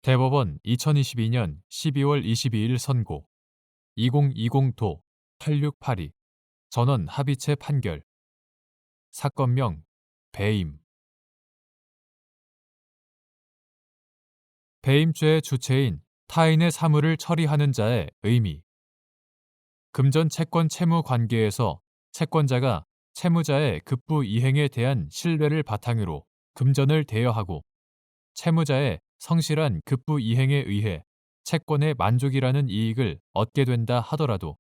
대법원 2022년 12월 22일 선고 2020도 8682 전원 합의체 판결 사건명 배임 배임죄의 주체인 타인의 사물을 처리하는 자의 의미 금전 채권 채무 관계에서 채권자가 채무자의 급부 이행에 대한 신뢰를 바탕으로 금전을 대여하고 채무자의 성실한 급부 이행에 의해 채권의 만족이라는 이익을 얻게 된다 하더라도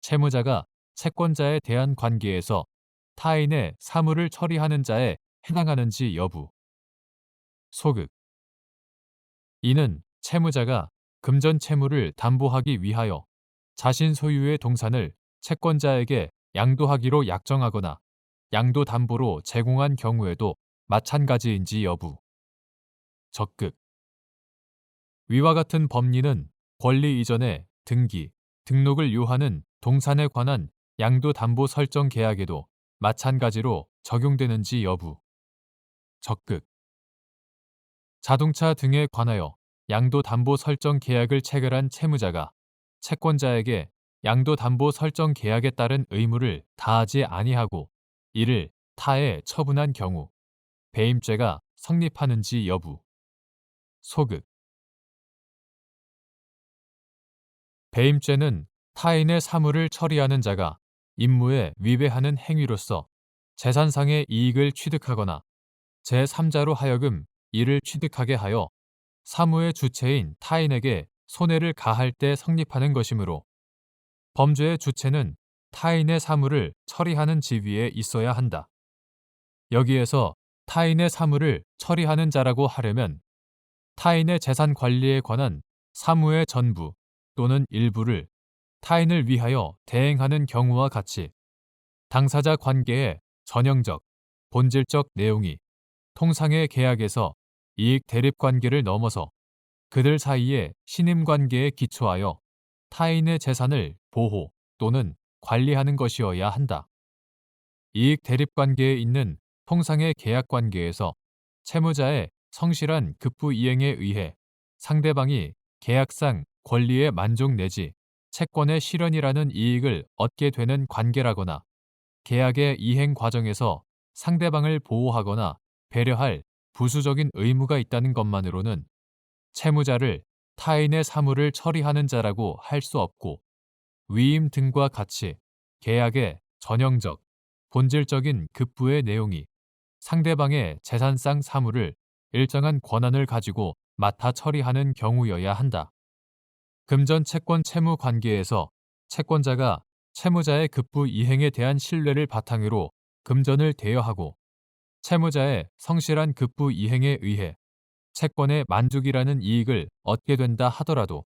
채무자가 채권자에 대한 관계에서 타인의 사물을 처리하는 자에 해당하는지 여부. 소극. 이는 채무자가 금전 채무를 담보하기 위하여 자신 소유의 동산을 채권자에게 양도하기로 약정하거나 양도담보로 제공한 경우에도 마찬가지인지 여부. 적극. 위와 같은 법리는 권리 이전의 등기, 등록을 요하는 동산에 관한 양도담보 설정 계약에도 마찬가지로 적용되는지 여부. 적극. 자동차 등에 관하여 양도담보 설정 계약을 체결한 채무자가 채권자에게 양도담보 설정 계약에 따른 의무를 다하지 아니하고 이를 타에 처분한 경우 배임죄가 성립하는지 여부. 소극. 배임죄는 타인의 사물을 처리하는 자가 임무에 위배하는 행위로서 재산상의 이익을 취득하거나 제3자로 하여금 이를 취득하게 하여 사무의 주체인 타인에게 손해를 가할 때 성립하는 것이므로 범죄의 주체는 타인의 사물을 처리하는 지위에 있어야 한다. 여기에서 타인의 사물을 처리하는 자라고 하려면 타인의 재산 관리에 관한 사무의 전부 또는 일부를 타인을 위하여 대행하는 경우와 같이 당사자 관계의 전형적, 본질적 내용이 통상의 계약에서 이익 대립 관계를 넘어서 그들 사이의 신임 관계에 기초하여 타인의 재산을 보호 또는 관리하는 것이어야 한다. 이익 대립 관계에 있는 통상의 계약 관계에서 채무자의 성실한 급부 이행에 의해 상대방이 계약상 권리의 만족 내지 채권의 실현이라는 이익을 얻게 되는 관계라거나 계약의 이행 과정에서 상대방을 보호하거나 배려할 부수적인 의무가 있다는 것만으로는 채무자를 타인의 사물을 처리하는 자라고 할 수 없고 위임 등과 같이 계약의 전형적, 본질적인 급부의 내용이 상대방의 재산상 사물을 일정한 권한을 가지고 맡아 처리하는 경우여야 한다. 금전 채권 채무 관계에서 채권자가 채무자의 급부 이행에 대한 신뢰를 바탕으로 금전을 대여하고 채무자의 성실한 급부 이행에 의해 채권의 만족이라는 이익을 얻게 된다 하더라도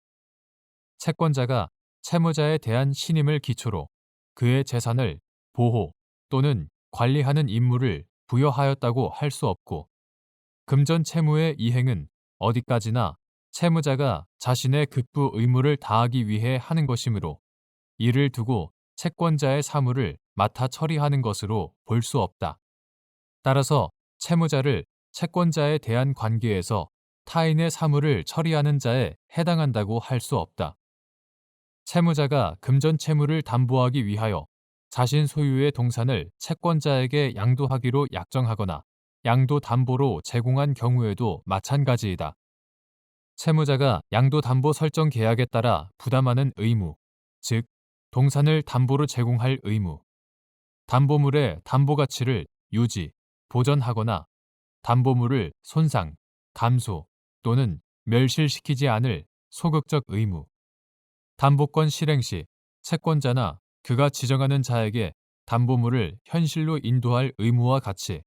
채권자가 채무자에 대한 신임을 기초로 그의 재산을 보호 또는 관리하는 임무를 부여하였다고 할 수 없고 금전 채무의 이행은 어디까지나 채무자가 자신의 급부 의무를 다하기 위해 하는 것이므로 이를 두고 채권자의 사물을 맡아 처리하는 것으로 볼 수 없다. 따라서 채무자를 채권자에 대한 관계에서 타인의 사물을 처리하는 자에 해당한다고 할 수 없다. 채무자가 금전 채무를 담보하기 위하여 자신 소유의 동산을 채권자에게 양도하기로 약정하거나 양도담보로 제공한 경우에도 마찬가지이다. 채무자가 양도담보 설정 계약에 따라 부담하는 의무, 즉 동산을 담보로 제공할 의무, 담보물의 담보 가치를 유지, 보전하거나 담보물을 손상, 감소 또는 멸실시키지 않을 소극적 의무, 담보권 실행 시 채권자나 그가 지정하는 자에게 담보물을 현실로 인도할 의무와 같이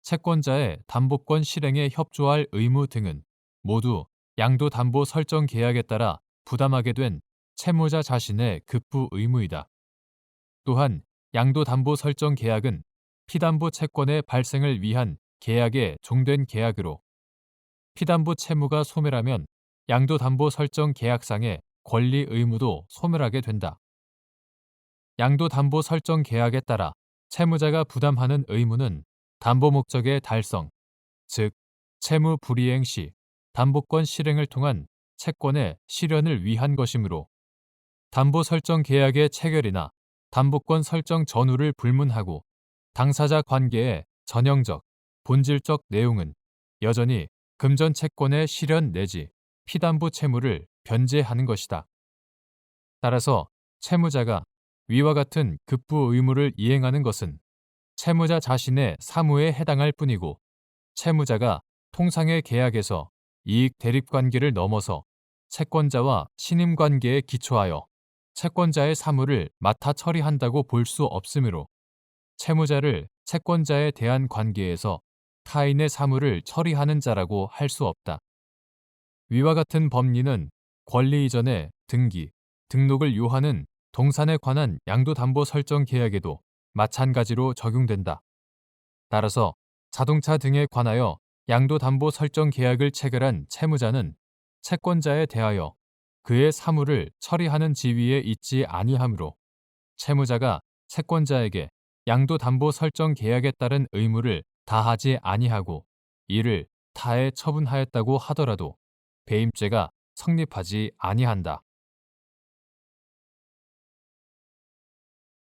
채권자의 담보권 실행에 협조할 의무 등은 모두 양도담보 설정 계약에 따라 부담하게 된 채무자 자신의 급부 의무이다. 또한 양도담보 설정 계약은 피담보 채권의 발생을 위한 계약의 종된 계약으로 피담보 채무가 소멸하면 양도담보 설정 계약상의 권리 의무도 소멸하게 된다. 양도담보 설정 계약에 따라 채무자가 부담하는 의무는 담보 목적의 달성, 즉 채무 불이행 시 담보권 실행을 통한 채권의 실현을 위한 것이므로 담보 설정 계약의 체결이나 담보권 설정 전후를 불문하고 당사자 관계의 전형적, 본질적 내용은 여전히 금전 채권의 실현 내지 피담보 채무를 변제하는 것이다. 따라서 채무자가 위와 같은 급부 의무를 이행하는 것은 채무자 자신의 사무에 해당할 뿐이고 채무자가 통상의 계약에서 이익 대립 관계를 넘어서 채권자와 신임 관계에 기초하여 채권자의 사무를 맡아 처리한다고 볼 수 없으므로 채무자를 채권자에 대한 관계에서 타인의 사무를 처리하는 자라고 할 수 없다. 위와 같은 법리는 권리 이전의 등기, 등록을 요하는 동산에 관한 양도담보 설정 계약에도 마찬가지로 적용된다. 따라서 자동차 등에 관하여 양도담보 설정 계약을 체결한 채무자는 채권자에 대하여 그의 사무를 처리하는 지위에 있지 아니하므로 채무자가 채권자에게 양도담보 설정 계약에 따른 의무를 다하지 아니하고 이를 타에 처분하였다고 하더라도 배임죄가 성립하지 아니한다.